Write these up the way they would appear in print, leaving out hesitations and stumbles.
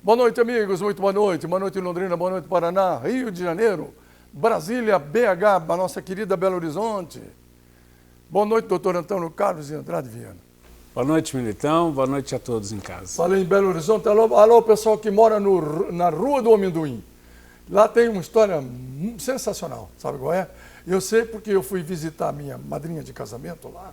Boa noite, amigos, muito boa noite. Boa noite, Londrina, boa noite, Paraná, Rio de Janeiro, Brasília, BH, a nossa querida Belo Horizonte. Boa noite, doutor Antônio Carlos e Andrade Viana. Boa noite, Militão. Boa noite a todos em casa. Falei em Belo Horizonte. Alô, pessoal que mora na Rua do Amendoim. Lá tem uma história sensacional, sabe qual é? Eu sei porque eu fui visitar a minha madrinha de casamento lá,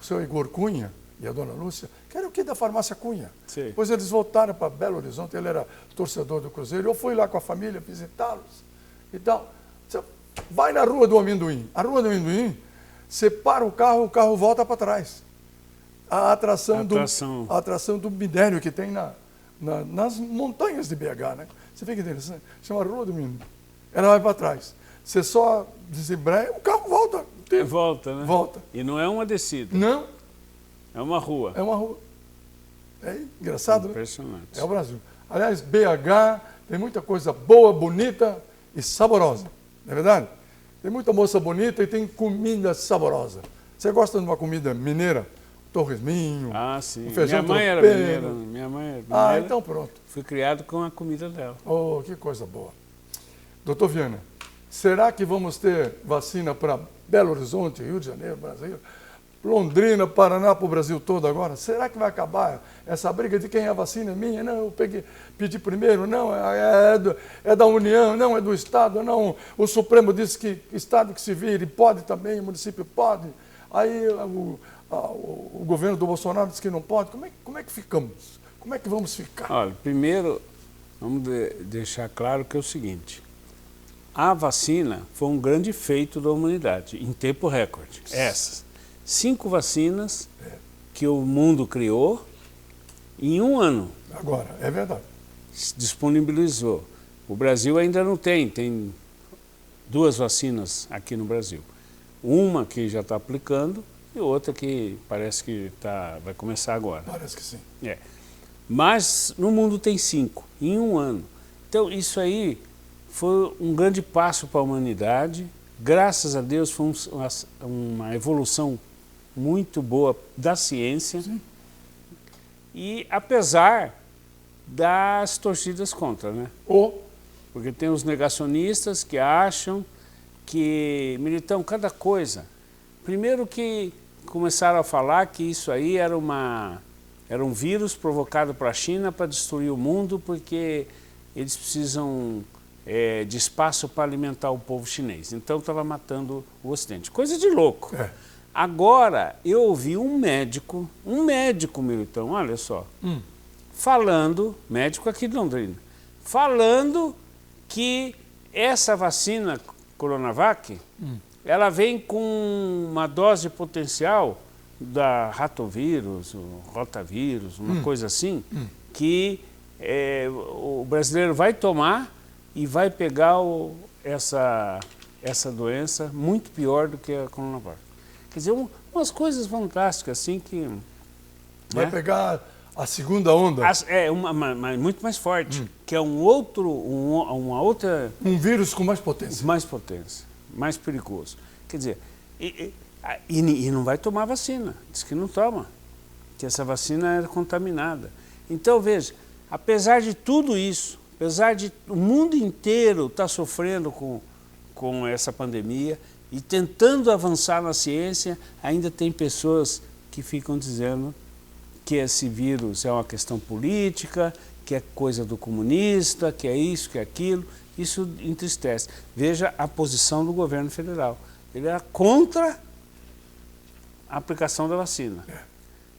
o seu Igor Cunha e a dona Lúcia, que era o que da farmácia Cunha. Sim. Depois eles voltaram para Belo Horizonte, ele era torcedor do Cruzeiro. Eu fui lá com a família visitá-los e tal. Você vai na Rua do Amendoim. A Rua do Amendoim, você para o carro volta para trás. A atração do minério que tem nas montanhas de BH, né? Você fica interessante. Chama Rua do Amendoim. Ela vai para trás. Você só desembreia, o carro volta. Volta, né? Volta. E não é uma descida. Não. É uma rua. É uma rua. É engraçado, impressionante. Né? É o Brasil. Aliás, BH tem muita coisa boa, bonita e saborosa. Não é verdade? Tem muita moça bonita e tem comida saborosa. Você gosta de uma comida mineira? Torresminho, sim. feijão Minha mãe era mineira. Minha mãe era mineira. Então pronto. Fui criado com a comida dela. Oh, que coisa boa. Doutor Viana, será que vamos ter vacina para Belo Horizonte, Rio de Janeiro, Brasil, Londrina, Paraná, para o Brasil todo agora? Será que vai acabar essa briga de quem é a vacina é minha? Não, eu pedi primeiro, não, é da União, não, é do Estado, não. O Supremo disse que Estado que se vire, pode também, o município pode. Aí o governo do Bolsonaro disse que não pode. Como é que ficamos? Como é que vamos ficar? Olha, primeiro, vamos deixar claro que é o seguinte. A vacina foi um grande feito da humanidade, em tempo recorde. Essas 5 vacinas que o mundo criou em um ano. Agora, é verdade. Disponibilizou. O Brasil ainda não tem 2 vacinas aqui no Brasil. Uma que já está aplicando e outra que parece que vai começar agora. Parece que sim. Mas no mundo tem 5, em um ano. Então isso aí foi um grande passo para a humanidade. Graças a Deus foi uma evolução muito boa da ciência. Sim. E apesar das torcidas contra, né? Porque tem os negacionistas que acham que, Militão, cada coisa. Primeiro que começaram a falar que isso aí era um vírus provocado para a China para destruir o mundo, porque eles precisam de espaço para alimentar o povo chinês. Então estava matando o Ocidente. Coisa de louco. Agora, eu ouvi um médico, Militão, olha só, falando, médico aqui de Londrina, falando que essa vacina Coronavac, ela vem com uma dose potencial da ratovírus, rotavírus, uma coisa assim, que o brasileiro vai tomar e vai pegar essa doença muito pior do que a Coronavac. Quer dizer, umas coisas fantásticas assim que... Vai pegar a segunda onda? Muito mais forte, que é uma outra... Um vírus com mais potência. Mais potência, mais perigoso. Quer dizer, e não vai tomar vacina, diz que não toma, que essa vacina era contaminada. Então, veja, apesar de tudo isso, apesar de o mundo inteiro estar sofrendo com essa pandemia e tentando avançar na ciência, ainda tem pessoas que ficam dizendo que esse vírus é uma questão política, que é coisa do comunista, que é isso, que é aquilo. Isso entristece. Veja a posição do governo federal. Ele era contra a aplicação da vacina.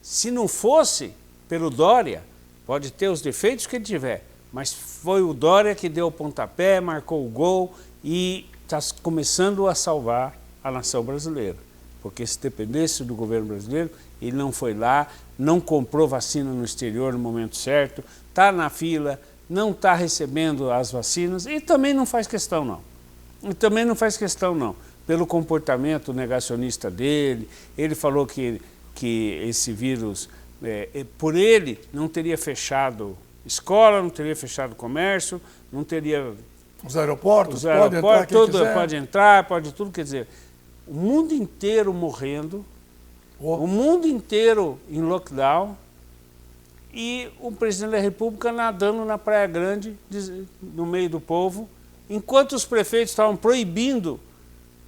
Se não fosse pelo Dória, pode ter os defeitos que ele tiver, mas foi o Dória que deu o pontapé, marcou o gol e está começando a salvar a nação brasileira. Porque se dependesse do governo brasileiro, ele não foi lá, não comprou vacina no exterior no momento certo, está na fila, não está recebendo as vacinas e também não faz questão não. Pelo comportamento negacionista dele, ele falou que esse vírus, por ele, não teria fechado escola, não teria fechado comércio, não teria... Os aeroportos, pode entrar, pode tudo, quer dizer, o mundo inteiro morrendo, o mundo inteiro em lockdown, e o presidente da República nadando na Praia Grande, no meio do povo, enquanto os prefeitos estavam proibindo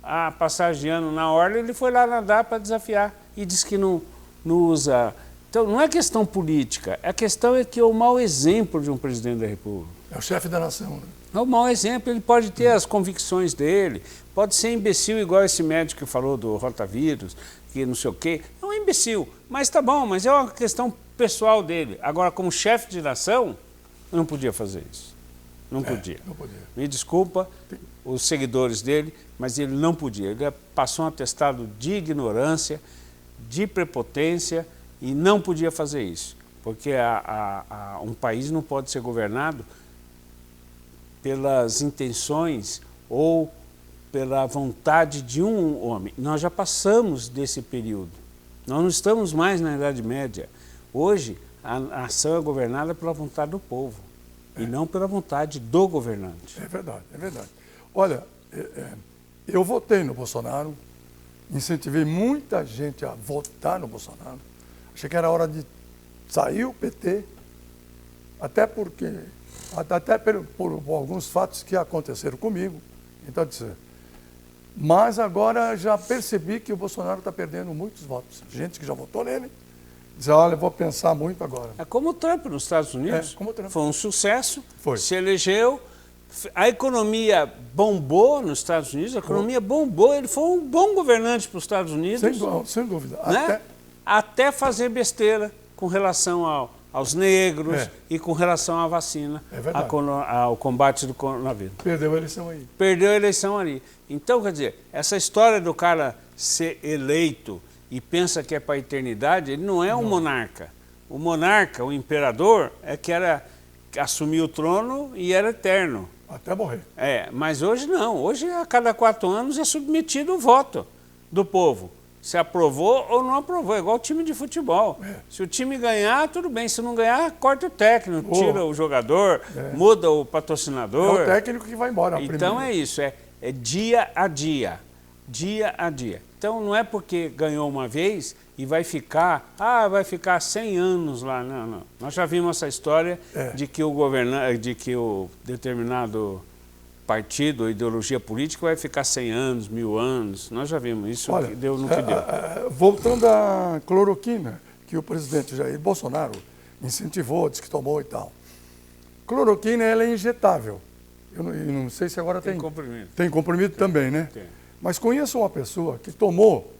a passagem de ano na orla, ele foi lá nadar para desafiar e disse que não usa. Então não é questão política, a questão é que é o mau exemplo de um presidente da República. É o chefe da nação, né? É um mau exemplo, ele pode ter as convicções dele, pode ser imbecil igual esse médico que falou do rotavírus, que não sei o quê. É um imbecil, mas tá bom, mas é uma questão pessoal dele. Agora, como chefe de nação, não podia fazer isso. Não podia. Não podia. Me desculpa os seguidores dele, mas ele não podia. Ele passou um atestado de ignorância, de prepotência e não podia fazer isso. Porque um país não pode ser governado pelas intenções ou pela vontade de um homem. Nós já passamos desse período. Nós não estamos mais na Idade Média. Hoje, a ação é governada pela vontade do povo e não pela vontade do governante. É verdade, é verdade. Olha, eu votei no Bolsonaro, incentivei muita gente a votar no Bolsonaro. Achei que era hora de sair o PT, até por alguns fatos que aconteceram comigo. Então, mas agora já percebi que o Bolsonaro está perdendo muitos votos. Gente que já votou nele, diz, olha, eu vou pensar muito agora. É como o Trump nos Estados Unidos. Como o Trump. Foi um sucesso, Foi. Se elegeu, a economia bombou nos Estados Unidos, a economia bombou, ele foi um bom governante para os Estados Unidos. Sem dúvida. Né? Até fazer besteira com relação aos negros e com relação à vacina, ao combate do coronavírus. Perdeu a eleição aí. Perdeu a eleição ali. Então, quer dizer, essa história do cara ser eleito e pensa que é para a eternidade, ele não é um monarca. O monarca, o imperador, que assumiu o trono e era eterno. Até morrer. Mas hoje não. Hoje, a cada 4 anos, é submetido o voto do povo. Se aprovou ou não aprovou, é igual o time de futebol. Se o time ganhar, tudo bem. Se não ganhar, corta o técnico, tira o jogador, muda o patrocinador. É o técnico que vai embora. Então é isso, é dia a dia, dia a dia. Então não é porque ganhou uma vez e vai ficar 100 anos lá. Não, não. Nós já vimos essa história de que o determinado partido ou ideologia política vai ficar 100 anos, 1000 anos. Nós já vimos isso. Olha, que deu no que deu. Voltando à cloroquina, que o presidente Jair Bolsonaro incentivou, disse que tomou e tal. Cloroquina, ela é injetável. Eu não sei se agora tem comprimido. Tem comprimido também, né? Tem. Mas conheço uma pessoa que tomou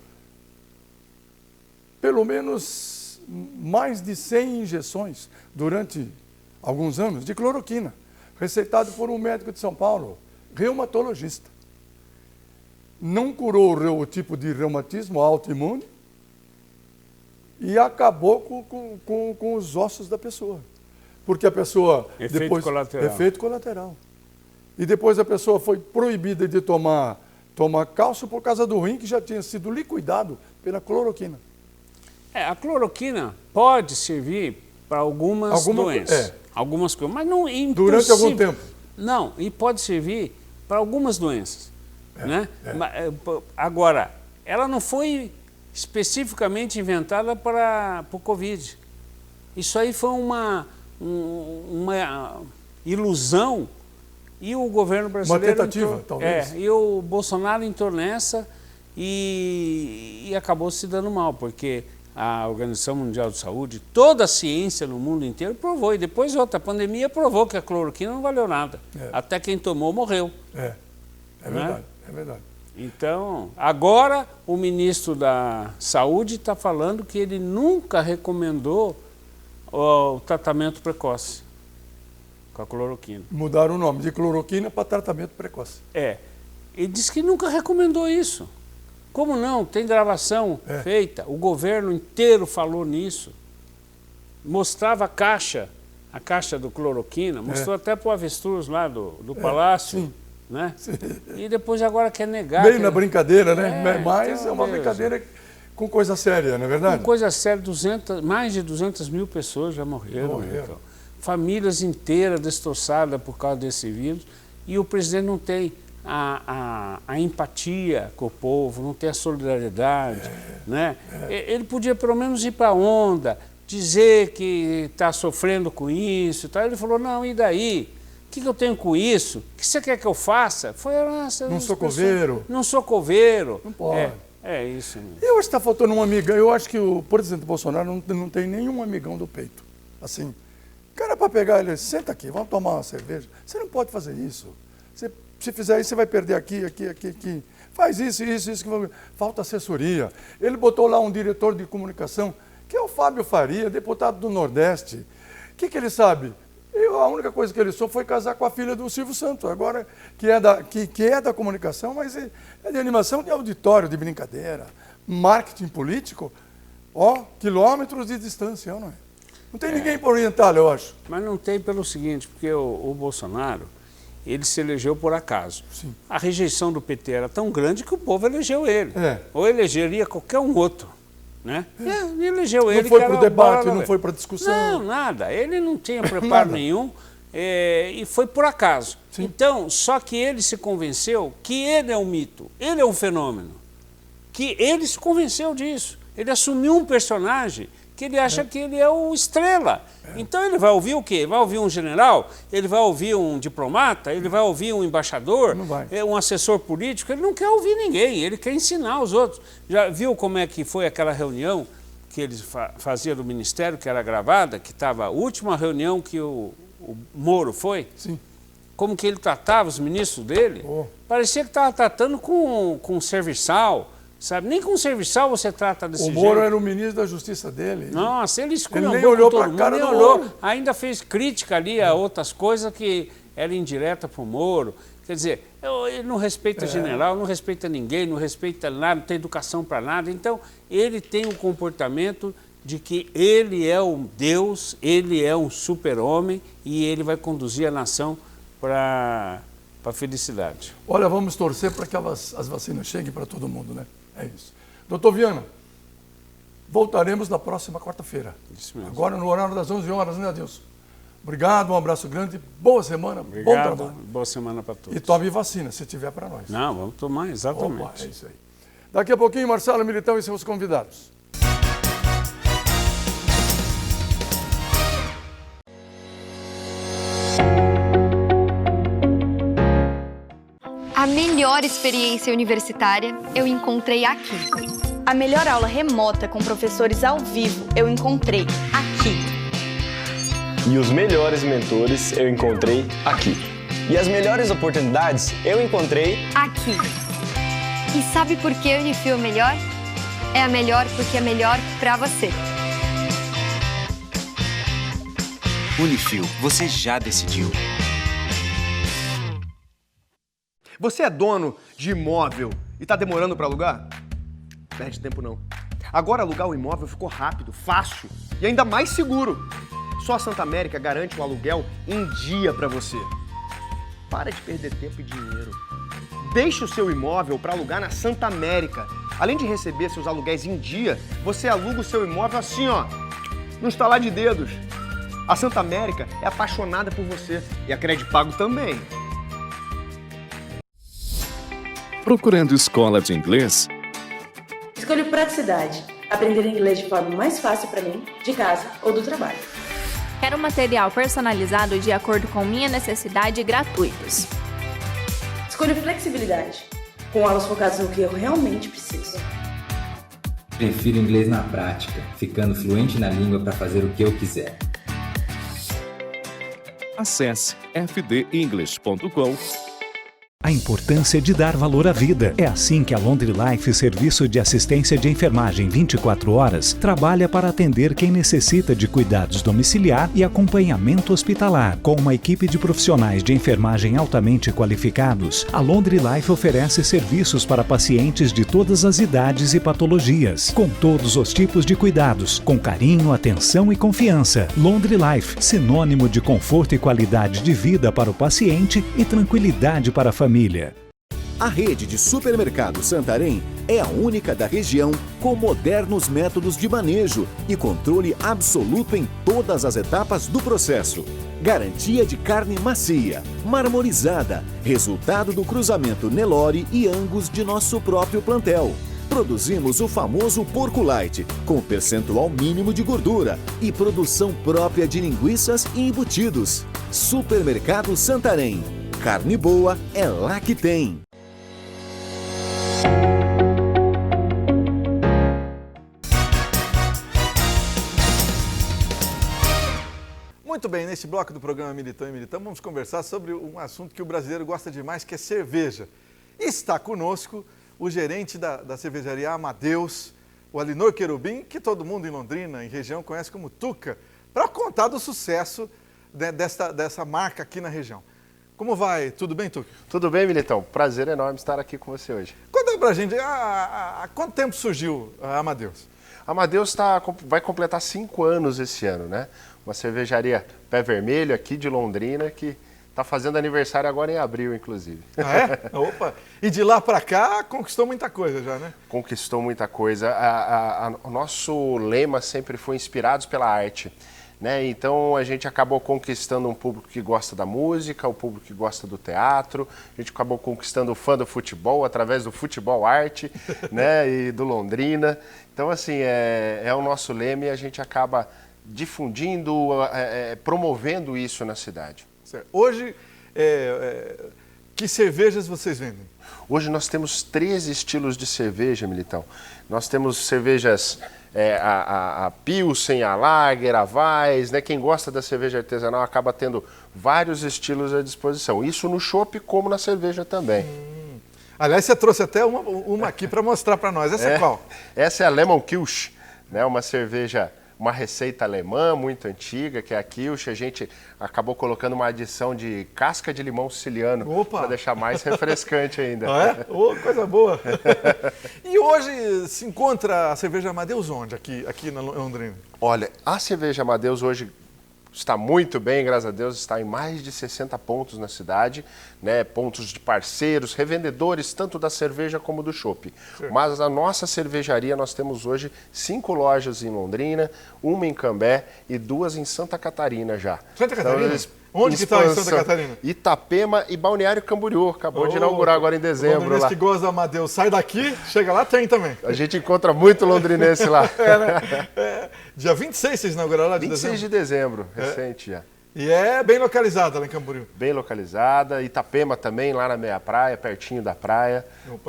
pelo menos mais de 100 injeções durante alguns anos de cloroquina, receitado por um médico de São Paulo, reumatologista. Não curou o tipo de reumatismo autoimune e acabou com os ossos da pessoa. Porque a pessoa... Efeito colateral. E depois a pessoa foi proibida de tomar cálcio por causa do rim que já tinha sido liquidado pela cloroquina. A cloroquina pode servir para algumas doenças. Algumas coisas, mas não é durante algum tempo. Não, e pode servir para algumas doenças. Né? Agora, ela não foi especificamente inventada para o Covid. Isso aí foi uma ilusão e o governo brasileiro... Uma tentativa, talvez. E o Bolsonaro entrou nessa e acabou se dando mal, porque a Organização Mundial de Saúde, toda a ciência no mundo inteiro provou, e depois a pandemia provou que a cloroquina não valeu nada. Até quem tomou morreu. É verdade, é verdade. Então, agora o ministro da Saúde está falando que ele nunca recomendou o tratamento precoce com a cloroquina. Mudaram o nome de cloroquina para tratamento precoce. Ele disse que nunca recomendou isso. Como não? Tem gravação feita. O governo inteiro falou nisso. Mostrava a caixa do cloroquina, mostrou até para o avestruz lá do palácio. Sim. Né? Sim. E depois agora quer negar. Meio na brincadeira, né? Mas então, é uma brincadeira com coisa séria, não é verdade? Com coisa séria, mais de 200 mil pessoas já morreram. Então. Famílias inteiras destroçadas por causa desse vírus. E o presidente não tem a empatia com o povo, não tem a solidariedade. Né? Ele podia pelo menos ir para a onda, dizer que está sofrendo com isso e tal. Ele falou, não, e daí? O que eu tenho com isso? O que você quer que eu faça? Foi não sou coveiro. Não sou coveiro. Não pode. É isso mesmo. Eu acho que está faltando um amigão. Eu acho que o presidente Bolsonaro não tem nenhum amigão do peito. Assim, cara, para pegar ele, senta aqui, vamos tomar uma cerveja. Você não pode fazer isso. Se fizer isso, você vai perder aqui. Faz isso. Falta assessoria. Ele botou lá um diretor de comunicação, que é o Fábio Faria, deputado do Nordeste. O que ele sabe? A única coisa que ele soube foi casar com a filha do Silvio Santos, agora que é da comunicação, mas é de animação, de auditório, de brincadeira, marketing político, quilômetros de distância, não é? Não tem ninguém para orientá-lo, eu acho. Mas não tem pelo seguinte, porque o Bolsonaro, ele se elegeu por acaso. Sim. A rejeição do PT era tão grande que o povo elegeu ele. É. Ou elegeria qualquer um outro. Né? E elegeu ele. Não foi para o debate, não foi para a discussão. Não, nada. Ele não tinha preparo nenhum e foi por acaso. Sim. Então, só que ele se convenceu que ele é um mito, ele é um fenômeno. Que ele se convenceu disso. Ele assumiu um personagem que ele acha que ele é o estrela. Então ele vai ouvir o quê? Vai ouvir um general? Ele vai ouvir um diplomata? Ele vai ouvir um embaixador? Não vai. Um assessor político? Ele não quer ouvir ninguém, ele quer ensinar os outros. Já viu como é que foi aquela reunião que eles faziam do Ministério, que era gravada, que estava a última reunião que o Moro foi? Sim. Como que ele tratava os ministros dele? Parecia que estava tratando com serviçal. Sabe? Nem com serviçal você trata desse jeito. O Moro era o ministro da Justiça dele. Nossa, ele escolheu. Ele nem olhou para a cara do Moro. Ainda fez crítica ali a outras coisas que era indireta para o Moro. Quer dizer, ele não respeita general, não respeita ninguém, não respeita nada, não tem educação para nada. Então, ele tem um comportamento de que ele é um Deus, ele é um super-homem e ele vai conduzir a nação para a felicidade. Olha, vamos torcer para que as vacinas cheguem para todo mundo, né? É isso. Doutor Viana, voltaremos na próxima quarta-feira. Isso mesmo. Agora no horário das 11 horas, né, Adilson? Obrigado, um abraço grande, boa semana, Obrigado, bom trabalho. Boa semana para todos. E tome vacina, se tiver para nós. Não, vamos tomar, exatamente. Opa, é isso aí. Daqui a pouquinho, Marcelo Militão e seus convidados. A melhor experiência universitária eu encontrei aqui. A melhor aula remota com professores ao vivo eu encontrei aqui. E os melhores mentores eu encontrei aqui. E as melhores oportunidades eu encontrei aqui. E sabe por que a Unifil é melhor? É a melhor porque é melhor para você. Unifil, você já decidiu. Você é dono de imóvel e está demorando para alugar? Perde tempo não. Agora alugar o imóvel ficou rápido, fácil e ainda mais seguro. Só a Santa América garante um aluguel em dia para você. Para de perder tempo e dinheiro. Deixe o seu imóvel para alugar na Santa América. Além de receber seus aluguéis em dia, você aluga o seu imóvel assim, no estalar de dedos. A Santa América é apaixonada por você e a Credipago também. Procurando escola de inglês? Escolhi praticidade. Aprender inglês de forma mais fácil para mim, de casa ou do trabalho. Quero um material personalizado de acordo com minha necessidade e gratuitos. Escolhi flexibilidade. Com aulas focadas no que eu realmente preciso. Prefiro inglês na prática, ficando fluente na língua para fazer o que eu quiser. Acesse fdenglish.com. A importância de dar valor à vida. É assim que a Laundry Life, serviço de assistência de enfermagem 24 horas, trabalha para atender quem necessita de cuidados domiciliar e acompanhamento hospitalar. Com uma equipe de profissionais de enfermagem altamente qualificados, a Laundry Life oferece serviços para pacientes de todas as idades e patologias, com todos os tipos de cuidados, com carinho, atenção e confiança. Laundry Life, sinônimo de conforto e qualidade de vida para o paciente e tranquilidade para a família. A rede de supermercado Santarém é a única da região com modernos métodos de manejo e controle absoluto em todas as etapas do processo. Garantia de carne macia, marmorizada, resultado do cruzamento Nelore e Angus de nosso próprio plantel. Produzimos o famoso Porco Light, com percentual mínimo de gordura e produção própria de linguiças e embutidos. Supermercado Santarém. Carne boa é lá que tem. Muito bem, neste bloco do programa Militão e Militão, vamos conversar sobre um assunto que o brasileiro gosta demais, que é cerveja. Está conosco o gerente da cervejaria Amadeus, o Alinor Querubim, que todo mundo em Londrina, em região, conhece como Tuca, para contar do sucesso dessa marca aqui na região. Como vai? Tudo bem, Tuca? Tudo bem, Militão. Prazer enorme estar aqui com você hoje. Conta pra gente, há quanto tempo surgiu a Amadeus? A Amadeus vai completar 5 anos esse ano, né? Uma cervejaria pé vermelho aqui de Londrina que está fazendo aniversário agora em abril, inclusive. Ah, é? Opa! E de lá para cá conquistou muita coisa já, né? Conquistou muita coisa. O nosso lema sempre foi inspirados pela arte, né? Então a gente acabou conquistando um público que gosta da música, o público que gosta do teatro, a gente acabou conquistando o fã do futebol através do futebol arte, né? E do Londrina. Então assim, é o nosso lema e a gente acaba difundindo, promovendo isso na cidade. Certo. Hoje, que cervejas vocês vendem? Hoje nós temos 13 estilos de cerveja, Militão. Nós temos cervejas, a Pilsen, a Lager, a Weiss, né? Quem gosta da cerveja artesanal acaba tendo vários estilos à disposição. Isso no chopp como na cerveja também. Aliás, você trouxe até uma aqui para mostrar para nós. Essa é qual? Essa é a Lemon Kirsch, né? Uma cerveja... Uma receita alemã muito antiga, que é a Kirsch. A gente acabou colocando uma adição de casca de limão siciliano para deixar mais refrescante ainda. Ah, é? Oh, coisa boa! E hoje se encontra a cerveja Amadeus onde, aqui na Londrina? Olha, a cerveja Amadeus hoje está muito bem, graças a Deus, está em mais de 60 pontos na cidade, né? Pontos de parceiros, revendedores, tanto da cerveja como do chopp. Mas a nossa cervejaria, nós temos hoje 5 lojas em Londrina, 1 em Cambé e 2 em Santa Catarina já. Santa Catarina? Então, onde que está em Santa Catarina? Itapema e Balneário Camboriú, acabou de inaugurar agora em dezembro. Londrinense lá. Que gosta da Amadeus, sai daqui, chega lá, tem também. A gente encontra muito londrinense lá. Né? Dia 26 vocês inauguraram lá de 26 dezembro? de dezembro, recente já. E é bem localizada lá em Camboriú? Bem localizada, Itapema também, lá na meia praia, pertinho da praia.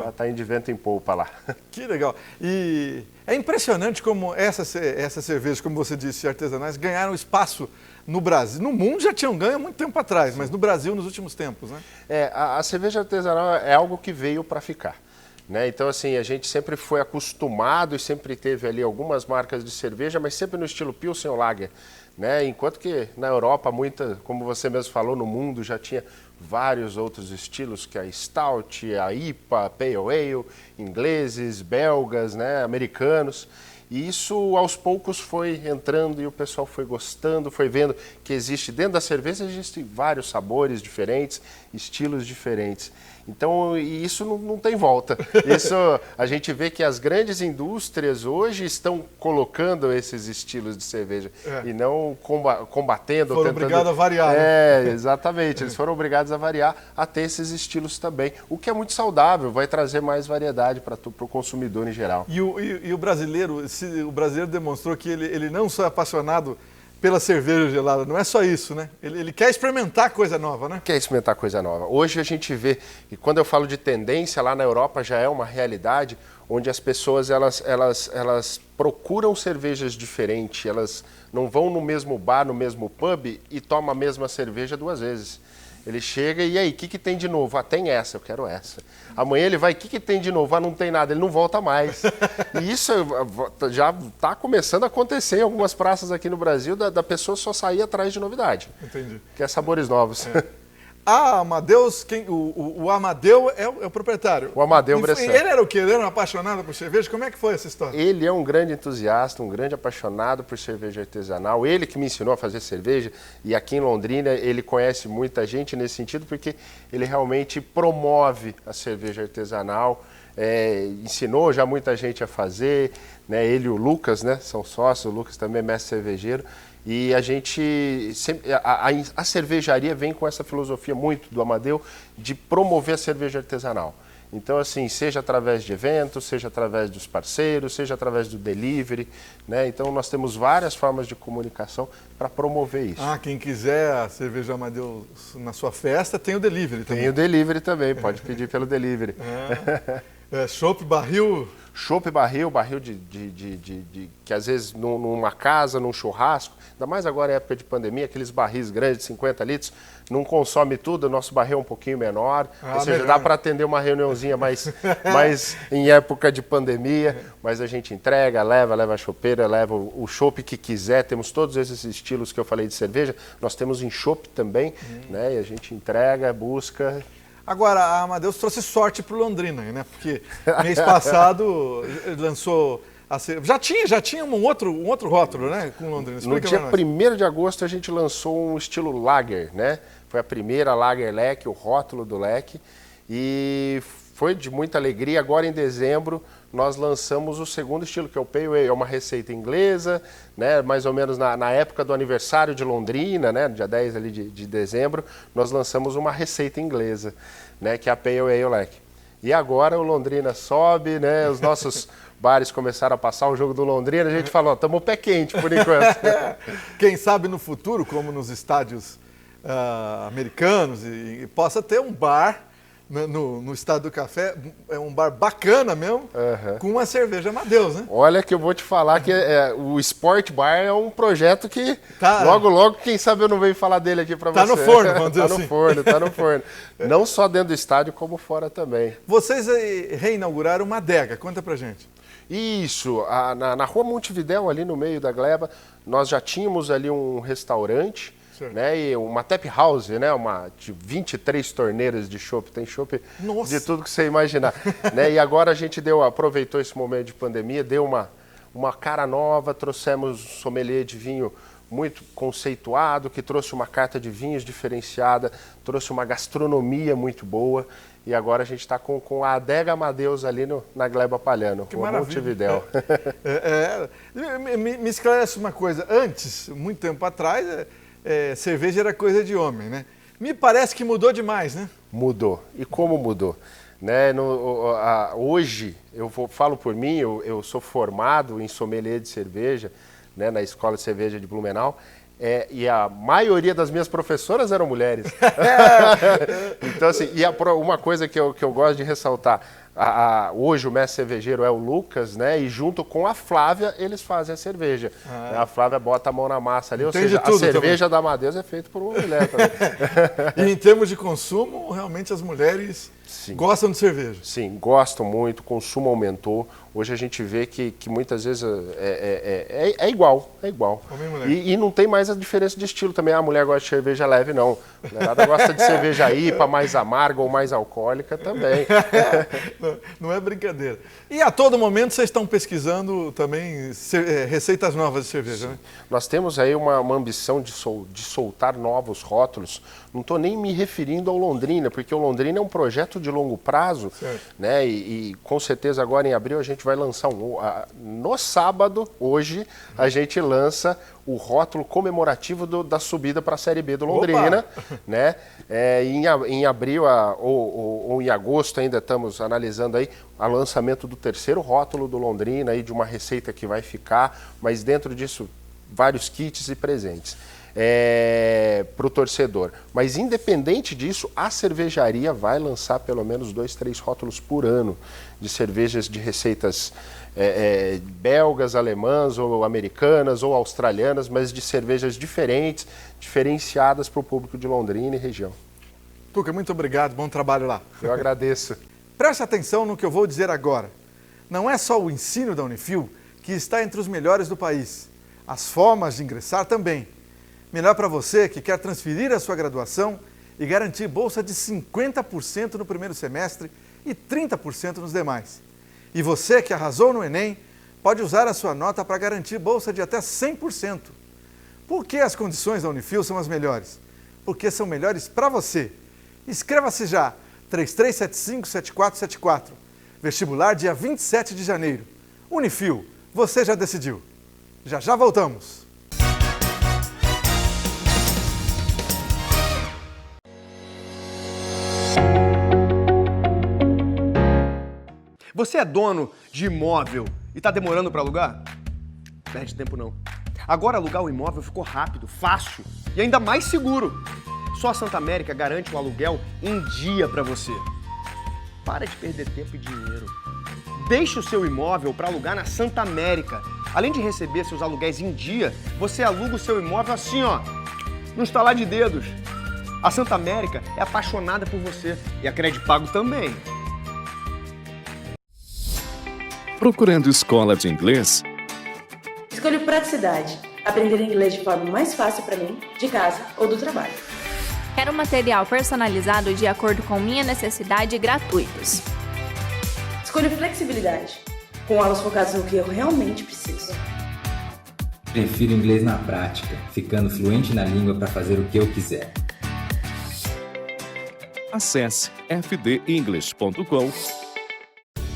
Está indo de vento em polpa lá. Que legal. E é impressionante como essas cervejas, como você disse, artesanais, ganharam espaço no Brasil. No mundo já tinham ganho há muito tempo atrás, mas no Brasil nos últimos tempos, né? A cerveja artesanal é algo que veio para ficar. Né? Então, assim, a gente sempre foi acostumado e sempre teve ali algumas marcas de cerveja, mas sempre no estilo Pilsen ou Lager. Né? Enquanto que na Europa, como você mesmo falou, no mundo já tinha vários outros estilos, que a Stout, a IPA, a Pale Ale, ingleses, belgas, né? Americanos. E isso aos poucos foi entrando e o pessoal foi gostando, foi vendo que existe dentro da cerveja, existem vários sabores diferentes, estilos diferentes. Então, isso não tem volta. Isso, a gente vê que as grandes indústrias hoje estão colocando esses estilos de cerveja e não combatendo. Foram obrigados a variar. Exatamente. Eles foram obrigados a variar, a ter esses estilos também. O que é muito saudável, vai trazer mais variedade para o consumidor em geral. E o brasileiro, o brasileiro demonstrou que ele não só é apaixonado pela cerveja gelada, não é só isso, né? Ele quer experimentar coisa nova, né? Quer experimentar coisa nova. Hoje a gente vê, e quando eu falo de tendência, lá na Europa já é uma realidade, onde as pessoas elas procuram cervejas diferentes, elas não vão no mesmo bar, no mesmo pub e tomam a mesma cerveja 2 vezes. Ele chega e aí, o que tem de novo? Ah, tem essa, eu quero essa. Amanhã ele vai, o que tem de novo? Ah, não tem nada, ele não volta mais. E isso já está começando a acontecer em algumas praças aqui no Brasil, da pessoa só sair atrás de novidade. Entendi. Que é sabores novos. A Amadeus, o Amadeu é o proprietário. O Amadeu Bressan. Ele era o quê? Ele era um apaixonado por cerveja? Como é que foi essa história? Ele é um grande entusiasta, um grande apaixonado por cerveja artesanal. Ele que me ensinou a fazer cerveja e aqui em Londrina ele conhece muita gente nesse sentido porque ele realmente promove a cerveja artesanal, ensinou já muita gente a fazer, né? Ele e o Lucas, né? São sócios, o Lucas também é mestre cervejeiro. E a gente sempre, a cervejaria vem com essa filosofia muito do Amadeu de promover a cerveja artesanal. Então, assim, seja através de eventos, seja através dos parceiros, seja através do delivery, né? Então, nós temos várias formas de comunicação para promover isso. Quem quiser a cerveja Amadeus na sua festa, tem o delivery também. Tem o delivery também, pode pedir pelo delivery. Chopp, barril... Chopp, barril que às vezes numa casa, num churrasco, ainda mais agora em época de pandemia, aqueles barris grandes de 50 litros, não consome tudo, o nosso barril é um pouquinho menor, ou seja, dá para atender uma reuniãozinha mais em época de pandemia, mas a gente entrega, leva a chopeira, leva o chopp que quiser, temos todos esses estilos que eu falei de cerveja, nós temos em chopp também, né? E a gente entrega, busca... Agora, a Amadeus trouxe sorte para o Londrina, né? Porque mês passado lançou... Já tinha um outro rótulo, né? Com Londrina. No dia 1º de agosto a gente lançou um estilo lager, né? Foi a primeira lager leque, o rótulo do leque. E foi de muita alegria. Agora em dezembro nós lançamos o segundo estilo, que é o Pale Ale. É uma receita inglesa, né? Mais ou menos na época do aniversário de Londrina, né? Dia 10 ali de dezembro, nós lançamos uma receita inglesa, né? Que é a Pale Ale Leque. E agora o Londrina sobe, né? Os nossos bares começaram a passar o jogo do Londrina, a gente falou, estamos o pé quente por enquanto. Quem sabe no futuro, como nos estádios americanos, e possa ter um bar no Estádio do Café, é um bar bacana mesmo, com uma cerveja Amadeus, né? Olha que eu vou te falar que o Sport Bar é um projeto que logo, quem sabe eu não venho falar dele aqui para você. Tá no forno, vamos dizer assim. Tá no forno. Não só dentro do estádio, como fora também. Vocês reinauguraram uma adega, conta pra gente. Isso, na rua Montevidéu, ali no meio da gleba, nós já tínhamos ali um restaurante, né, e uma tap house, né, de 23 torneiras de chopp, tem chopp de tudo que você imaginar. Né, e agora a gente aproveitou esse momento de pandemia, deu uma cara nova, trouxemos sommelier de vinho muito conceituado, que trouxe uma carta de vinhos diferenciada, trouxe uma gastronomia muito boa. E agora a gente está com a Adega Amadeus ali na Gleba Palhano, com a Montevidéu. Me esclarece uma coisa. Antes, muito tempo atrás, cerveja era coisa de homem, né? Me parece que mudou demais, né? Mudou. E como mudou? Né? Hoje, falo por mim, eu sou formado em sommelier de cerveja, né, na Escola de Cerveja de Blumenau. E a maioria das minhas professoras eram mulheres. Então, assim, uma coisa que eu gosto de ressaltar, hoje o mestre cervejeiro é o Lucas, né? E junto com a Flávia, eles fazem a cerveja. A Flávia bota a mão na massa ali, ou seja, a cerveja da Amadeus é feita por uma mulher também. E em termos de consumo, realmente as mulheres gostam de cerveja. Sim, gostam muito, o consumo aumentou. Hoje a gente vê que muitas vezes é igual. E não tem mais a diferença de estilo também. A mulher gosta de cerveja leve, não. A mulherada gosta de cerveja IPA, mais amarga ou mais alcoólica também. Não é brincadeira. E a todo momento vocês estão pesquisando também receitas novas de cerveja, né? Nós temos aí uma ambição de soltar novos rótulos. Não estou nem me referindo ao Londrina, porque o Londrina é um projeto de longo prazo, né? E com certeza agora em abril a gente vai lançar no sábado, hoje, a gente lança o rótulo comemorativo da subida para a Série B do Londrina, né? Em abril ou em agosto ainda estamos analisando aí o lançamento do terceiro rótulo do Londrina, aí de uma receita que vai ficar, mas dentro disso vários kits e presentes para o torcedor. Mas independente disso, a cervejaria vai lançar pelo menos 2, 3 rótulos por ano de cervejas de receitas belgas, alemãs ou americanas ou australianas, mas de cervejas diferentes, diferenciadas para o público de Londrina e região. Tuca, muito obrigado, bom trabalho lá. Eu agradeço. Preste atenção no que eu vou dizer agora. Não é só o ensino da Unifil que está entre os melhores do país. As formas de ingressar também. Melhor para você que quer transferir a sua graduação e garantir bolsa de 50% no primeiro semestre e 30% nos demais. E você que arrasou no Enem, pode usar a sua nota para garantir bolsa de até 100%. Por que as condições da Unifil são as melhores? Porque são melhores para você. Inscreva-se já, 3375-7474. Vestibular dia 27 de janeiro. Unifil, você já decidiu. Já voltamos. Você é dono de imóvel e está demorando para alugar? Perde tempo não. Agora alugar o imóvel ficou rápido, fácil e ainda mais seguro. Só a Santa América garante o aluguel em dia para você. Para de perder tempo e dinheiro. Deixe o seu imóvel para alugar na Santa América. Além de receber seus aluguéis em dia, você aluga o seu imóvel assim, ó, no estalar de dedos. A Santa América é apaixonada por você e a Credipago também. Procurando escola de inglês? Escolho praticidade. Aprender inglês de forma mais fácil para mim, de casa ou do trabalho. Quero material personalizado de acordo com minha necessidade e gratuitos. Escolho flexibilidade, com aulas focadas no que eu realmente preciso. Prefiro inglês na prática, ficando fluente na língua para fazer o que eu quiser. Acesse fdenglish.com.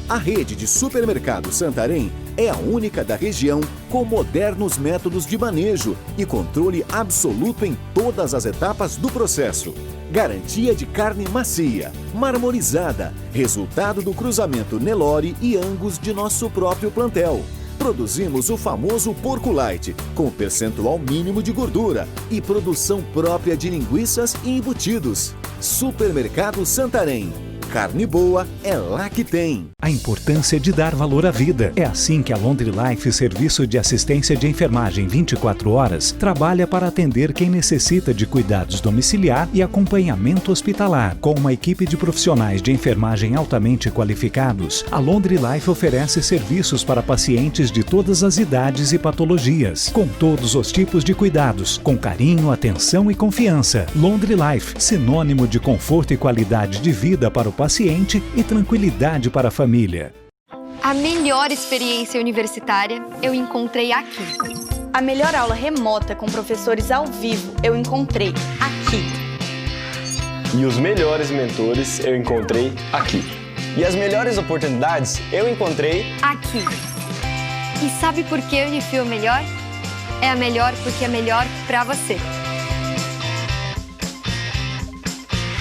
A rede de supermercado Santarém é a única da região com modernos métodos de manejo e controle absoluto em todas as etapas do processo. Garantia de carne macia, marmorizada, resultado do cruzamento Nelore e Angus de nosso próprio plantel. Produzimos o famoso porco light, com percentual mínimo de gordura e produção própria de linguiças e embutidos. Supermercado Santarém. Carne boa é lá que tem. A importância de dar valor à vida. É assim que a Laundry Life, serviço de assistência de enfermagem 24 horas, trabalha para atender quem necessita de cuidados domiciliar e acompanhamento hospitalar. Com uma equipe de profissionais de enfermagem altamente qualificados, a Laundry Life oferece serviços para pacientes de todas as idades e patologias, com todos os tipos de cuidados, com carinho, atenção e confiança. Laundry Life, sinônimo de conforto e qualidade de vida para o paciente e tranquilidade para a família. A melhor experiência universitária eu encontrei aqui. A melhor aula remota com professores ao vivo eu encontrei aqui. E os melhores mentores eu encontrei aqui. E as melhores oportunidades eu encontrei aqui. E sabe por que a Unifil é melhor? É a melhor porque é melhor para você.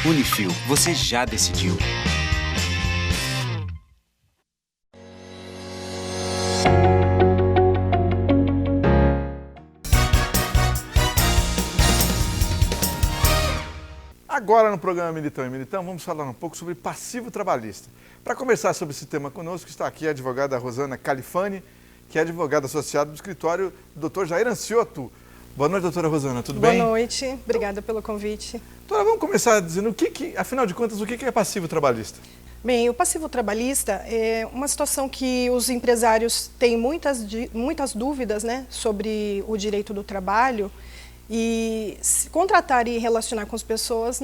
Unifil, você já decidiu. Agora no programa Militão e Militão, vamos falar um pouco sobre passivo trabalhista. Para conversar sobre esse tema conosco, está aqui a advogada Rosana Califani, que é advogada associada do escritório do Dr. Jair Ancioto. Boa noite, doutora Rosana, tudo bem? Boa noite, obrigada pelo convite. Doutora, vamos começar dizendo, afinal de contas, o que é passivo trabalhista? Bem, o passivo trabalhista é uma situação que os empresários têm muitas dúvidas, né, sobre o direito do trabalho, e se contratar e relacionar com as pessoas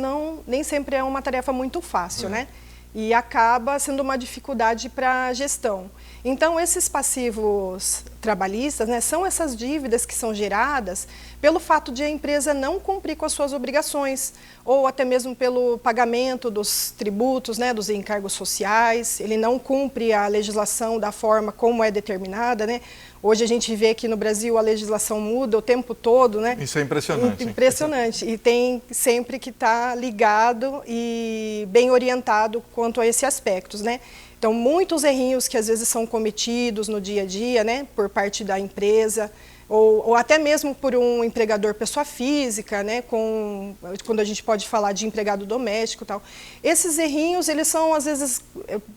nem sempre é uma tarefa muito fácil, né? E acaba sendo uma dificuldade para a gestão. Então, esses passivos trabalhistas, né, são essas dívidas que são geradas pelo fato de a empresa não cumprir com as suas obrigações, ou até mesmo pelo pagamento dos tributos, né, dos encargos sociais, ele não cumpre a legislação da forma como é determinada, né? Hoje a gente vê que no Brasil a legislação muda o tempo todo, né? Isso é impressionante. Impressionante. E tem sempre que estar ligado e bem orientado quanto a esses aspectos, né? Então, muitos errinhos que às vezes são cometidos no dia a dia, né, por parte da empresa, ou até mesmo por um empregador pessoa física, né, quando a gente pode falar de empregado doméstico e tal. Esses errinhos, eles são, às vezes,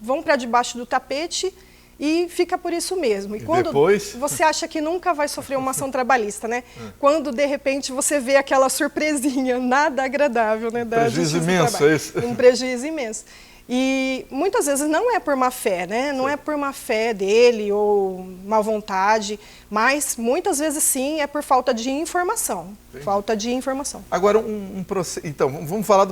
vão para debaixo do tapete e fica por isso mesmo. E quando depois... você acha que nunca vai sofrer uma ação trabalhista, né? Quando, de repente, você vê aquela surpresinha, nada agradável, né? Da prejuízo imenso, é isso? Um prejuízo imenso. E muitas vezes não é por má fé, né? Não é por má fé dele ou má vontade, mas muitas vezes sim é por falta de informação. Entendi. Falta de informação. Agora, então, vamos falar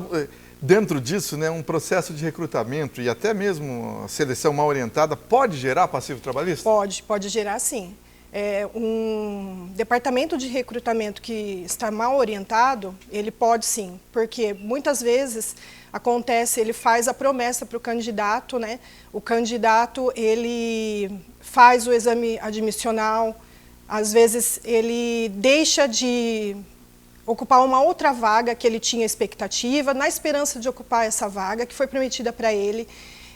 dentro disso, né? Um processo de recrutamento e até mesmo a seleção mal orientada pode gerar passivo trabalhista? Pode gerar sim. Um departamento de recrutamento que está mal orientado, ele pode sim, porque muitas vezes acontece, ele faz a promessa para o candidato, né? O candidato, ele faz o exame admissional, às vezes ele deixa de ocupar uma outra vaga que ele tinha expectativa, na esperança de ocupar essa vaga que foi prometida para ele.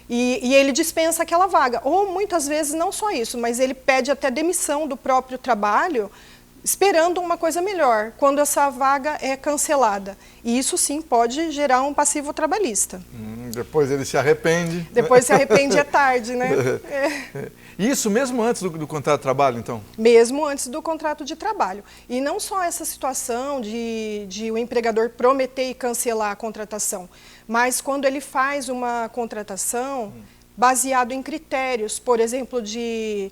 e ele dispensa aquela vaga. Ou muitas vezes não só isso, mas ele pede até demissão do próprio trabalho, esperando uma coisa melhor, quando essa vaga é cancelada. E isso sim pode gerar um passivo trabalhista. Depois ele se arrepende. Depois se arrepende é tarde, né? Isso mesmo antes do contrato de trabalho, então? Mesmo antes do contrato de trabalho. E não só essa situação de o empregador prometer e cancelar a contratação, mas quando ele faz uma contratação baseado em critérios, por exemplo, de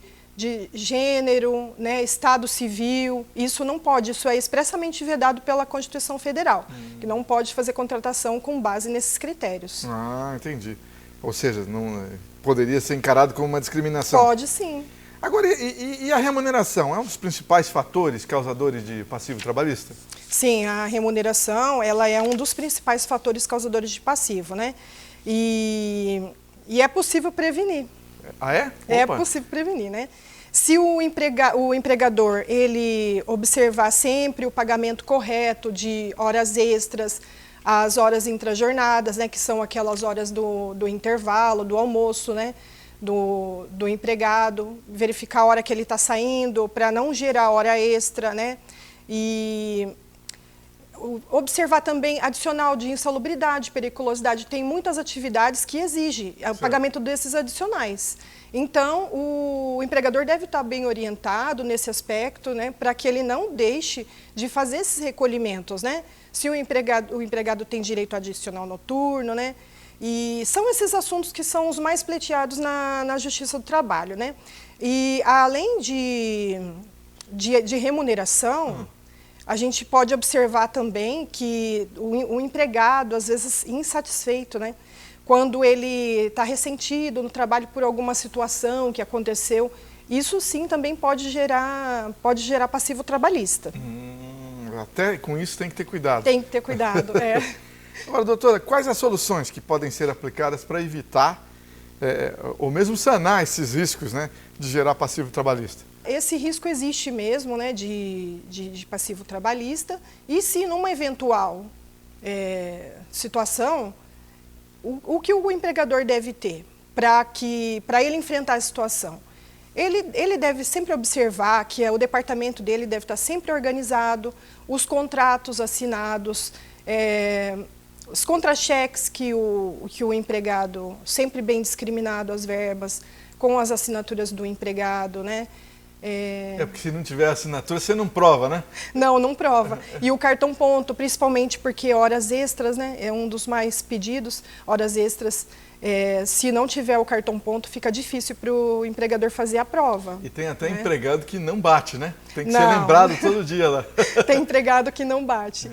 gênero, né, estado civil, isso não pode, isso é expressamente vedado pela Constituição Federal, que não pode fazer contratação com base nesses critérios. Ah, entendi. Ou seja, não poderia ser encarado como uma discriminação. Pode sim. Agora, e a remuneração? É um dos principais fatores causadores de passivo trabalhista? Sim, a remuneração, ela é um dos principais fatores causadores de passivo, né? E é possível prevenir. Ah, é? Opa. É possível prevenir, né? Se o empregador ele observar sempre o pagamento correto de horas extras, as horas intrajornadas, né, que são aquelas horas do intervalo, do almoço, né, do empregado, verificar a hora que ele está saindo para não gerar hora extra, né, e observar também adicional de insalubridade, periculosidade. Tem muitas atividades que exigem o pagamento desses adicionais. Então, o empregador deve estar bem orientado nesse aspecto, né, para que ele não deixe de fazer esses recolhimentos, né? Se o empregado tem direito adicional noturno, né? E são esses assuntos que são os mais pleiteados na Justiça do Trabalho, né? E além de remuneração, a gente pode observar também que o empregado, às vezes, insatisfeito, né? Quando ele está ressentido no trabalho por alguma situação que aconteceu, isso sim também pode gerar passivo trabalhista. Até com isso tem que ter cuidado. Tem que ter cuidado, é. Agora, doutora, quais as soluções que podem ser aplicadas para evitar ou mesmo sanar esses riscos, né, de gerar passivo trabalhista? Esse risco existe mesmo, né, de passivo trabalhista, e se numa eventual situação, o que o empregador deve ter para ele enfrentar a situação? Ele deve sempre observar que o departamento dele deve estar sempre organizado, os contratos assinados, os contra-cheques que o empregado, sempre bem discriminado as verbas, com as assinaturas do empregado, né? Porque se não tiver assinatura, você não prova, né? Não prova. E o cartão ponto, principalmente porque horas extras, né? É um dos mais pedidos, horas extras. Se não tiver o cartão ponto, fica difícil para o empregador fazer a prova. E tem até empregado que não bate, né? Tem que ser lembrado todo dia lá. Tem empregado que não bate.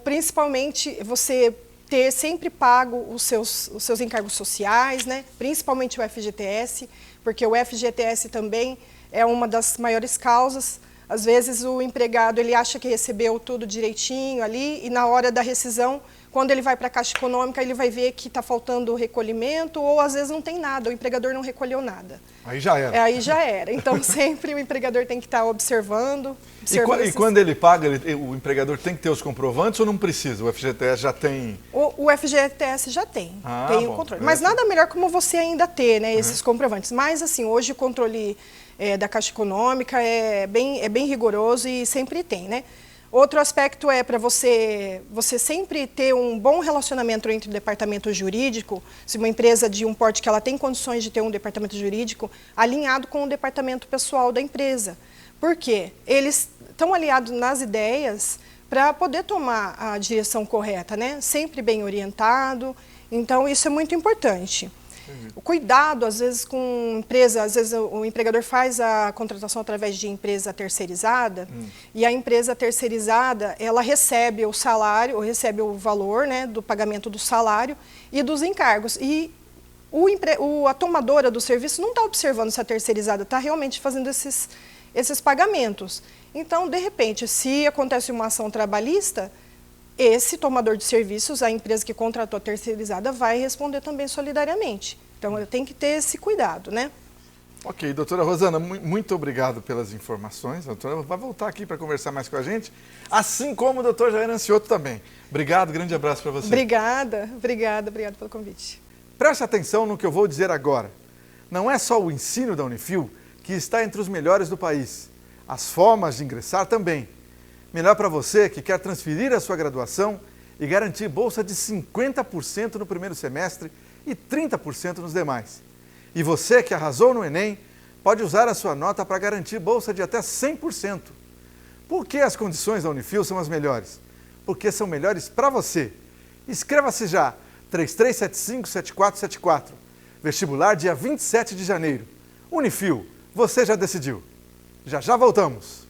Principalmente você ter sempre pago os seus encargos sociais, né? Principalmente o FGTS, porque o FGTS também é uma das maiores causas. Às vezes o empregado ele acha que recebeu tudo direitinho ali e na hora da rescisão, quando ele vai para a Caixa Econômica, ele vai ver que está faltando recolhimento ou às vezes não tem nada, o empregador não recolheu nada. Aí já era. Aí já era. Então sempre o empregador tem que estar observando. E quando ele paga, o empregador tem que ter os comprovantes ou não precisa? O FGTS já tem? O FGTS já tem, tem o controle. Mas nada melhor como você ainda ter, né, esses comprovantes. Mas assim, hoje o controle da Caixa Econômica é bem rigoroso e sempre tem, né? Outro aspecto é para você sempre ter um bom relacionamento entre o departamento jurídico, se uma empresa de um porte que ela tem condições de ter um departamento jurídico, alinhado com o departamento pessoal da empresa. Por quê? Eles estão aliados nas ideias para poder tomar a direção correta, né? Sempre bem orientado, então isso é muito importante. O cuidado, às vezes, com empresa, às vezes o empregador faz a contratação através de empresa terceirizada e a empresa terceirizada, ela recebe o salário, ou recebe o valor, né, do pagamento do salário e dos encargos. E a tomadora do serviço não está observando se a terceirizada está realmente fazendo esses pagamentos. Então, de repente, se acontece uma ação trabalhista, esse tomador de serviços, a empresa que contratou a terceirizada, vai responder também solidariamente. Então, tem que ter esse cuidado, né? Ok, doutora Rosana, muito obrigado pelas informações. A doutora vai voltar aqui para conversar mais com a gente, assim como o doutor Jair Ancioto também. Obrigado, grande abraço para você. Obrigada pelo convite. Preste atenção no que eu vou dizer agora. Não é só o ensino da Unifil que está entre os melhores do país. As formas de ingressar também. Melhor para você que quer transferir a sua graduação e garantir bolsa de 50% no primeiro semestre e 30% nos demais. E você que arrasou no Enem, pode usar a sua nota para garantir bolsa de até 100%. Por que as condições da Unifil são as melhores? Porque são melhores para você. Inscreva-se já, 3375-7474. Vestibular dia 27 de janeiro. Unifil, você já decidiu. Já já voltamos.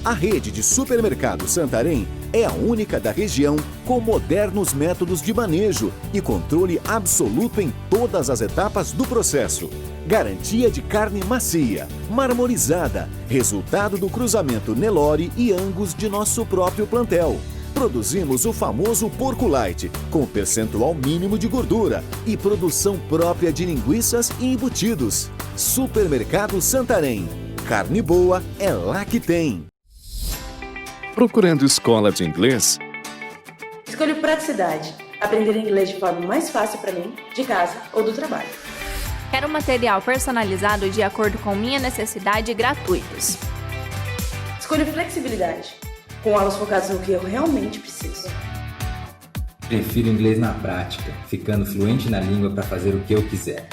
A rede de supermercado Santarém é a única da região com modernos métodos de manejo e controle absoluto em todas as etapas do processo. Garantia de carne macia, marmorizada, resultado do cruzamento Nelore e Angus de nosso próprio plantel. Produzimos o famoso porco light, com percentual mínimo de gordura e produção própria de linguiças e embutidos. Supermercado Santarém. Carne boa é lá que tem. Procurando escola de inglês? Escolho praticidade. Aprender inglês de forma mais fácil para mim, de casa ou do trabalho. Quero material personalizado de acordo com minha necessidade e gratuitos. Escolho flexibilidade. Com aulas focadas no que eu realmente preciso. Prefiro inglês na prática, ficando fluente na língua para fazer o que eu quiser.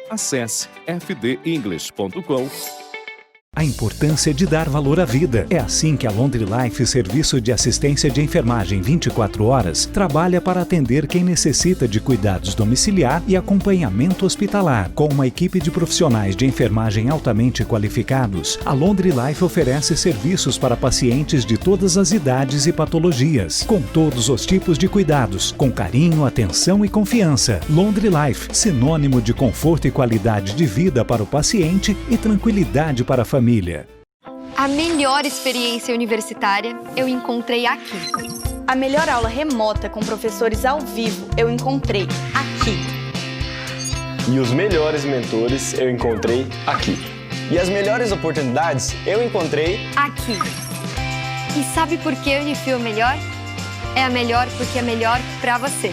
Acesse fdenglish.com. A importância de dar valor à vida. É assim que a Laundry Life, serviço de assistência de enfermagem 24 horas, trabalha para atender quem necessita de cuidados domiciliar e acompanhamento hospitalar. Com uma equipe de profissionais de enfermagem altamente qualificados, a Laundry Life oferece serviços para pacientes de todas as idades e patologias, com todos os tipos de cuidados, com carinho, atenção e confiança. Laundry Life, sinônimo de conforto e qualidade de vida para o paciente e tranquilidade para a família. A melhor experiência universitária eu encontrei aqui. A melhor aula remota com professores ao vivo eu encontrei aqui. E os melhores mentores eu encontrei aqui. E as melhores oportunidades eu encontrei aqui. E sabe por que a Unifil é melhor? É a melhor porque é melhor para você.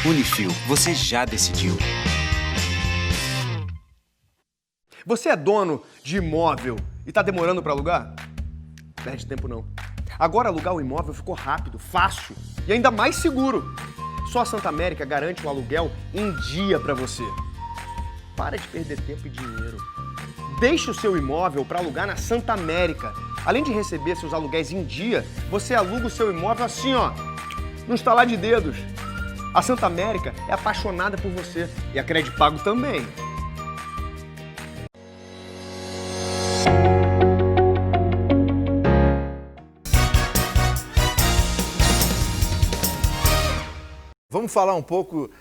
Unifil, você já decidiu. Você é dono de imóvel e está demorando para alugar? Perde tempo não. Agora alugar o imóvel ficou rápido, fácil e ainda mais seguro. Só a Santa América garante um aluguel em dia para você. Para de perder tempo e dinheiro. Deixe o seu imóvel para alugar na Santa América. Além de receber seus aluguéis em dia, você aluga o seu imóvel assim, ó, no estalar de dedos. A Santa América é apaixonada por você e a Credipago também. Vamos falar um pouco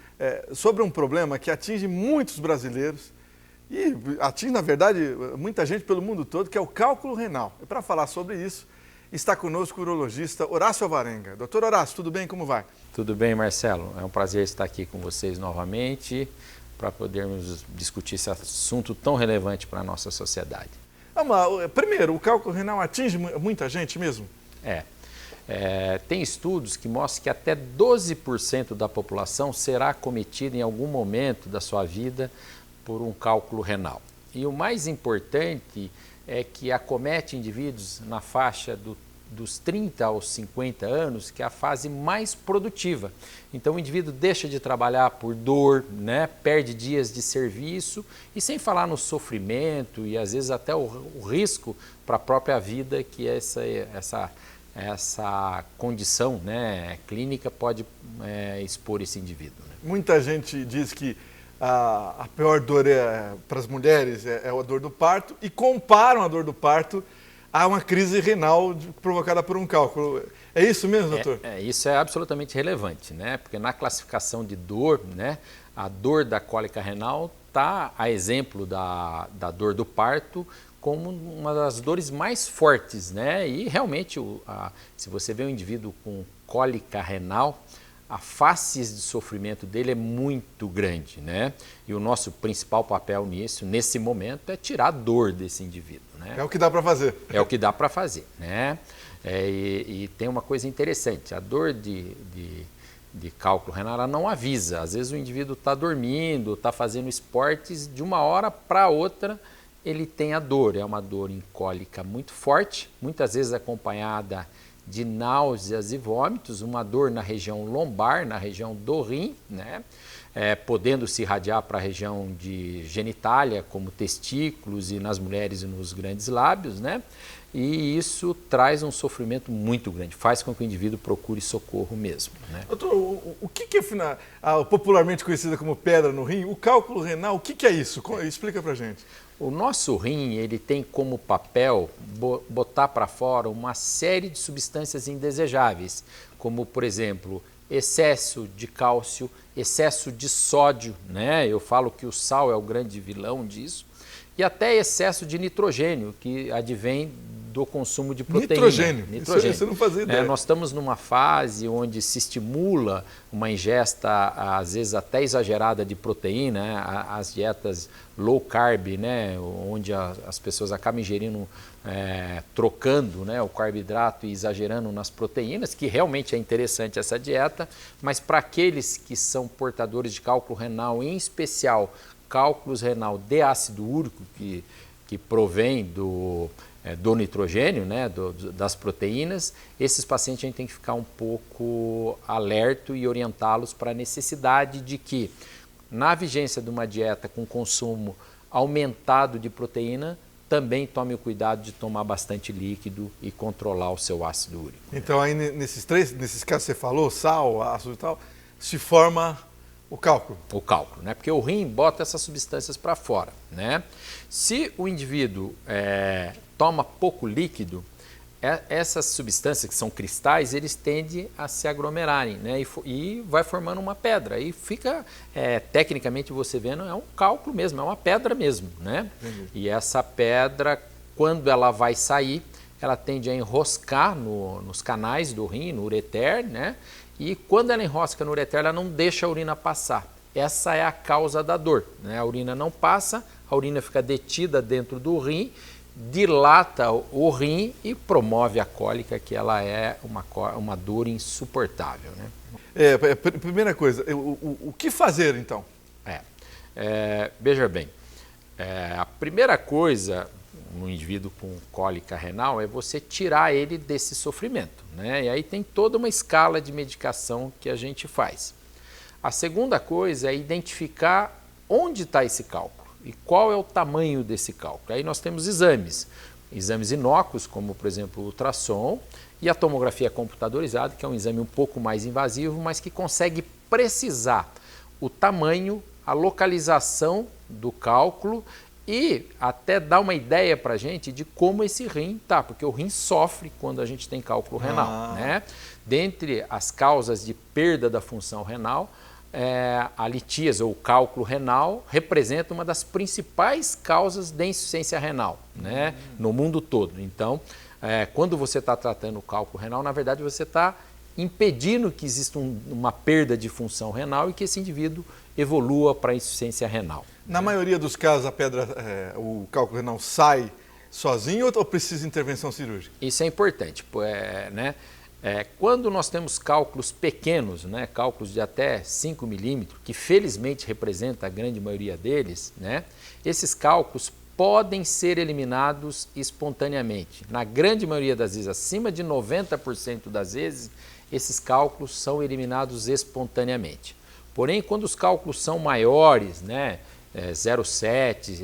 sobre um problema que atinge muitos brasileiros e atinge, na verdade, muita gente pelo mundo todo, que é o cálculo renal. E para falar sobre isso, está conosco o urologista Horácio Alvarenga. Doutor Horácio, tudo bem? Como vai? Tudo bem, Marcelo. É um prazer estar aqui com vocês novamente para podermos discutir esse assunto tão relevante para a nossa sociedade. Primeiro, o cálculo renal atinge muita gente mesmo? Tem estudos que mostram que até 12% da população será acometida em algum momento da sua vida por um cálculo renal. E o mais importante é que acomete indivíduos na faixa dos 30 aos 50 anos, que é a fase mais produtiva. Então o indivíduo deixa de trabalhar por dor, né? Perde dias de serviço e sem falar no sofrimento e às vezes até o risco para a própria vida que essa condição, né, clínica pode expor esse indivíduo. Né? Muita gente diz que a pior dor para as mulheres é a dor do parto e comparam a dor do parto a uma crise renal provocada por um cálculo. É isso mesmo, doutor? Isso é absolutamente relevante, né? Porque na classificação de dor, né, a dor da cólica renal está a exemplo da dor do parto como uma das dores mais fortes, né? E realmente, se você vê um indivíduo com cólica renal, a face de sofrimento dele é muito grande, né? E o nosso principal papel nisso, nesse momento, é tirar a dor desse indivíduo, né? É o que dá para fazer. É o que dá para fazer, né? E tem uma coisa interessante, a dor de cálculo renal, ela não avisa. Às vezes o indivíduo está dormindo, está fazendo esportes, de uma hora para outra ele tem a dor. É uma dor em cólica muito forte, muitas vezes acompanhada de náuseas e vômitos, uma dor na região lombar, na região do rim, né? Podendo se irradiar para a região de genitália, como testículos e nas mulheres e nos grandes lábios, né? E isso traz um sofrimento muito grande, faz com que o indivíduo procure socorro mesmo, né? Doutor, o que é popularmente conhecida como pedra no rim? O cálculo renal, o que é isso? Explica pra gente. O nosso rim, ele tem como papel botar para fora uma série de substâncias indesejáveis, como, por exemplo, excesso de cálcio, excesso de sódio, né? Eu falo que o sal é o grande vilão disso, e até excesso de nitrogênio, que advém do consumo de proteína. Nitrogênio. Isso eu não fazia ideia. Nós estamos numa fase onde se estimula uma ingesta, às vezes até exagerada, de proteína, né? As dietas low carb, né? Onde as pessoas acabam ingerindo, trocando, né? O carboidrato e exagerando nas proteínas, que realmente é interessante essa dieta, mas para aqueles que são portadores de cálculo renal, em especial cálculos renal de ácido úrico, que provém do nitrogênio, né, das proteínas, esses pacientes a gente tem que ficar um pouco alerta e orientá-los para a necessidade de que, na vigência de uma dieta com consumo aumentado de proteína, também tome o cuidado de tomar bastante líquido e controlar o seu ácido úrico. Então, aí nesses casos que você falou, sal, ácido e tal, se forma o cálculo. O cálculo, né? Porque o rim bota essas substâncias para fora, né? Se o indivíduo toma pouco líquido, essas substâncias que são cristais, eles tendem a se aglomerarem, né? E vai formando uma pedra. E fica, tecnicamente você vendo, é um cálculo mesmo, é uma pedra mesmo, né? Entendi. E essa pedra, quando ela vai sair, ela tende a enroscar nos canais do rim, no ureter, né? E quando ela enrosca no ureter, ela não deixa a urina passar. Essa é a causa da dor, né? A urina não passa, a urina fica detida dentro do rim, dilata o rim e promove a cólica, que ela é uma dor insuportável, né? Primeira coisa, o que fazer então? Veja bem, a primeira coisa no indivíduo com cólica renal é você tirar ele desse sofrimento, né? E aí tem toda uma escala de medicação que a gente faz. A segunda coisa é identificar onde está esse cálculo e qual é o tamanho desse cálculo. Aí nós temos exames inócuos, como por exemplo o ultrassom, e a tomografia computadorizada, que é um exame um pouco mais invasivo, mas que consegue precisar o tamanho, a localização do cálculo e até dar uma ideia para a gente de como esse rim está, porque o rim sofre quando a gente tem cálculo renal, né? Dentre as causas de perda da função renal, a litíase ou cálculo renal representa uma das principais causas de insuficiência renal, né? No mundo todo. Então, quando você está tratando o cálculo renal, na verdade você está impedindo que exista uma perda de função renal e que esse indivíduo evolua para a insuficiência renal. Na maioria dos casos, o cálculo renal sai sozinho ou precisa de intervenção cirúrgica? Isso é importante, né? Quando nós temos cálculos pequenos, né, cálculos de até 5 milímetros, que felizmente representa a grande maioria deles, né, esses cálculos podem ser eliminados espontaneamente. Na grande maioria das vezes, acima de 90% das vezes, esses cálculos são eliminados espontaneamente. Porém, quando os cálculos são maiores, né, 0,7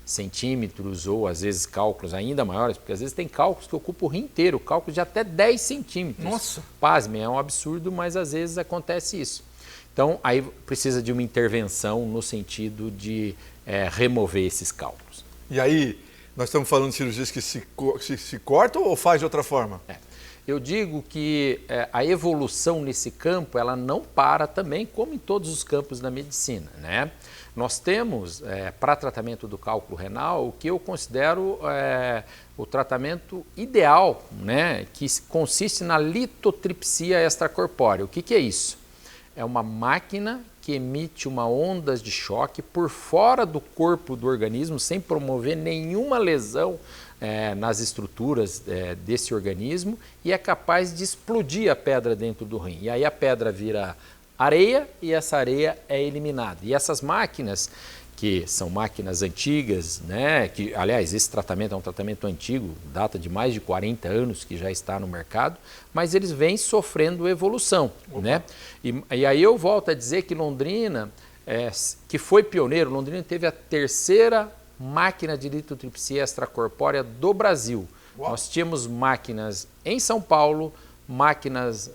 centímetros, ou às vezes cálculos ainda maiores, porque às vezes tem cálculos que ocupam o rim inteiro, cálculos de até 10 centímetros. Nossa! Pasmem, é um absurdo, mas às vezes acontece isso. Então, aí precisa de uma intervenção no sentido de remover esses cálculos. E aí, nós estamos falando de cirurgias que se cortam ou faz de outra forma? Eu digo que a evolução nesse campo, ela não para também, como em todos os campos da medicina, né? Nós temos, para tratamento do cálculo renal, o que eu considero o tratamento ideal, né? Que consiste na litotripsia extracorpórea. O que é isso? É uma máquina que emite uma onda de choque por fora do corpo do organismo, sem promover nenhuma lesão nas estruturas desse organismo, e é capaz de explodir a pedra dentro do rim. E aí a pedra vira areia e essa areia é eliminada. E essas máquinas, que são máquinas antigas, né, que, aliás, esse tratamento é um tratamento antigo, data de mais de 40 anos que já está no mercado, mas eles vêm sofrendo evolução, né? E aí eu volto a dizer que Londrina, que foi pioneiro, Londrina teve a terceira máquina de litotripsia extracorpórea do Brasil. Uau. Nós tínhamos máquinas em São Paulo, máquinas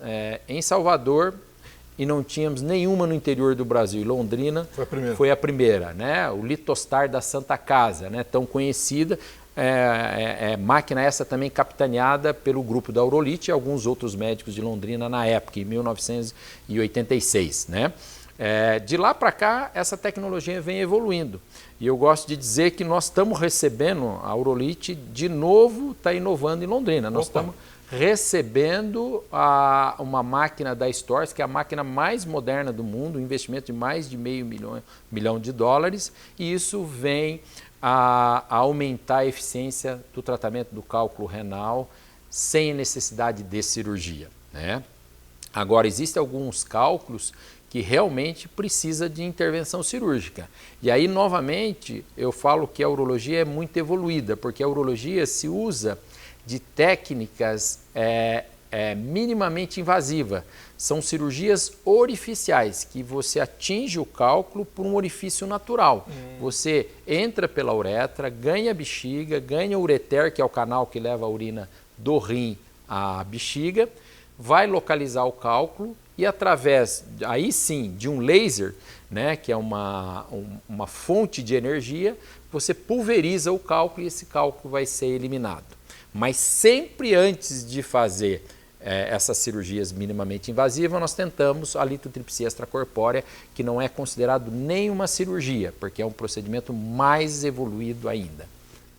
em Salvador, e não tínhamos nenhuma no interior do Brasil. E Londrina foi a primeira, né? O Litostar da Santa Casa, né? Tão conhecida, máquina essa também capitaneada pelo grupo da Aurolite e alguns outros médicos de Londrina na época, em 1986, né? De lá para cá, essa tecnologia vem evoluindo. E eu gosto de dizer que nós estamos recebendo, a Aurolite de novo está inovando em Londrina. Nós estamos recebendo uma máquina da Storz, que é a máquina mais moderna do mundo, um investimento de mais de $500 milhão, e isso vem a aumentar a eficiência do tratamento do cálculo renal sem necessidade de cirurgia, né? Agora, existem alguns cálculos que realmente precisa de intervenção cirúrgica. E aí, novamente, eu falo que a urologia é muito evoluída, porque a urologia se usa de técnicas minimamente invasivas. São cirurgias orificiais, que você atinge o cálculo por um orifício natural. Você entra pela uretra, ganha a bexiga, ganha o ureter, que é o canal que leva a urina do rim à bexiga, vai localizar o cálculo e através, aí sim, de um laser, né, que é uma fonte de energia, você pulveriza o cálculo e esse cálculo vai ser eliminado. Mas sempre antes de fazer essas cirurgias minimamente invasivas, nós tentamos a litotripsia extracorpórea, que não é considerado nenhuma cirurgia, porque é um procedimento mais evoluído ainda.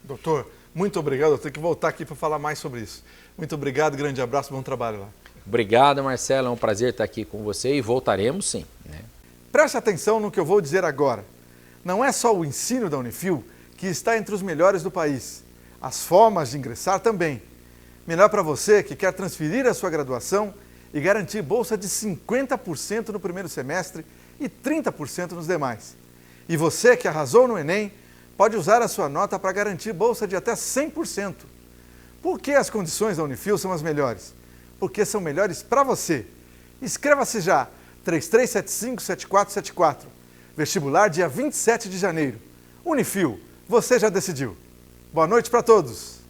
Doutor, muito obrigado. Eu tenho que voltar aqui para falar mais sobre isso. Muito obrigado, grande abraço, bom trabalho lá. Obrigado, Marcelo. É um prazer estar aqui com você e voltaremos sim, né? Preste atenção no que eu vou dizer agora. Não é só o ensino da Unifil que está entre os melhores do país. As formas de ingressar também. Melhor para você que quer transferir a sua graduação e garantir bolsa de 50% no primeiro semestre e 30% nos demais. E você que arrasou no Enem, pode usar a sua nota para garantir bolsa de até 100%. Por que as condições da Unifil são as melhores? Porque são melhores para você. Inscreva-se já, 3375-7474. Vestibular dia 27 de janeiro. Unifil, você já decidiu. Boa noite para todos.